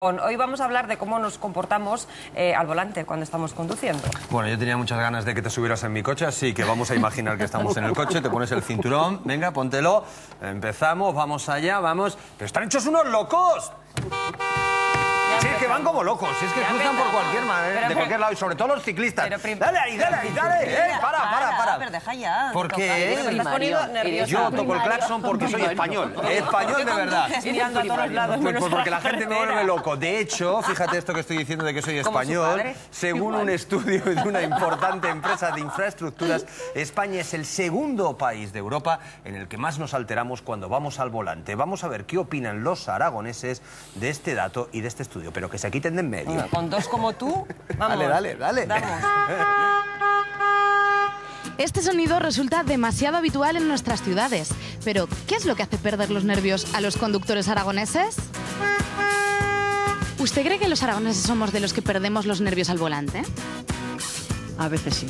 Hoy vamos a hablar de cómo nos comportamos al volante cuando estamos conduciendo. Bueno, yo tenía muchas ganas de que te subieras en mi coche, así que vamos a imaginar que estamos en el coche, te pones el cinturón, venga, póntelo, empezamos, vamos allá, vamos... ¡Pero están hechos unos locos! Sí, es que van como locos, si es que cruzan por cualquier manera, de cualquier lado, y sobre todo los ciclistas. Dale ahí, dale ahí, dale, para. Pero deja ya. Porque Me estás poniendo nerviosa. yo toco el claxon porque soy español, español de verdad. Mirando a todos lados. Pues porque la gente me vuelve loco. De hecho, fíjate esto que estoy diciendo de que soy español. Según un estudio de una importante empresa de infraestructuras, España es el segundo país de Europa en el que más nos alteramos cuando vamos al volante. Vamos a ver qué opinan los aragoneses de este dato y de este estudio, pero que se quiten de en medio. Bueno, con dos como tú, vamos. Dale. Vamos. Este sonido resulta demasiado habitual en nuestras ciudades. Pero, ¿qué es lo que hace perder los nervios a los conductores aragoneses? ¿Usted cree que los aragoneses somos de los que perdemos los nervios al volante? A veces sí.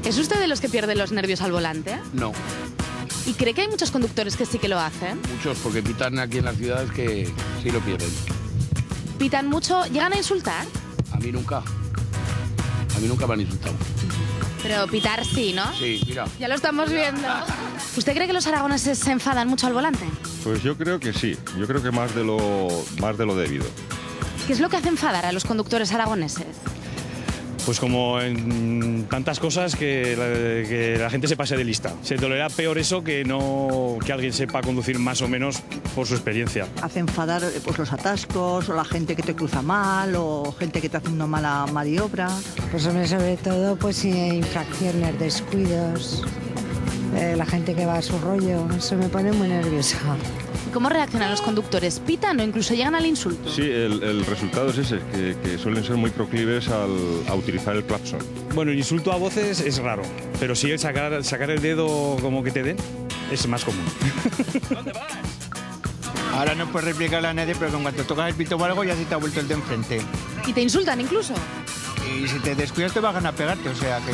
¿Es usted de los que pierde los nervios al volante? No, ¿Y cree que hay muchos conductores que sí que lo hacen? muchos, porque pitan aquí en las ciudades que sí lo pierden. ¿Pitan mucho? ¿Llegan a insultar? A mí nunca me han insultado. Pero pitar sí, ¿no? Sí, mira. Ya lo estamos viendo. ¿Usted cree que los aragoneses se enfadan mucho al volante? Pues yo creo que sí, yo creo que más de lo debido. ¿Qué es lo que hace enfadar a los conductores aragoneses? Pues como en tantas cosas que la gente se pase de lista. Se tolera peor eso que no que alguien sepa conducir más o menos por su experiencia. Hace enfadar pues, los atascos, o la gente que te cruza mal, o gente que te hace una mala maniobra. Pues hombre, sobre todo pues infracciones, descuidos, la gente que va a su rollo, eso me pone muy nerviosa. ¿Y cómo reaccionan los conductores? ¿Pitan o incluso llegan al insulto? Sí, el resultado es ese, que suelen ser muy proclives a utilizar el claxon. Bueno, el insulto a voces es raro, pero sí sacar el dedo como que te den es más común. ¿Dónde vas? Ahora no puedes replicarle a nadie, pero en cuanto tocas el pito o algo ya se te ha vuelto el de enfrente. ¿Y te insultan incluso? Y si te descuidas te bajan a pegarte, o sea que...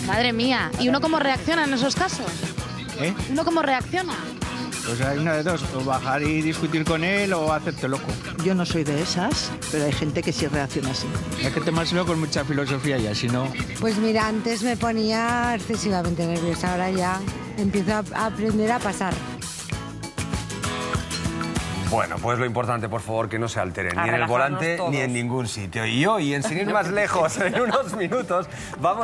Madre mía, ¿y uno cómo reacciona en esos casos? ¿Eh? ¿Uno cómo reacciona? Pues hay una de dos, o bajar y discutir con él o hacerte loco. Yo no soy de esas, pero hay gente que sí reacciona así. Hay que tomárselo con mucha filosofía ya, si no... Pues mira, antes me ponía excesivamente nerviosa, ahora ya empiezo a aprender a pasar. Bueno, pues lo importante, por favor, que no se alteren A ni en el relajarnos volante todos. ni en ningún sitio. Y hoy, en sin ir más lejos, en unos minutos, vamos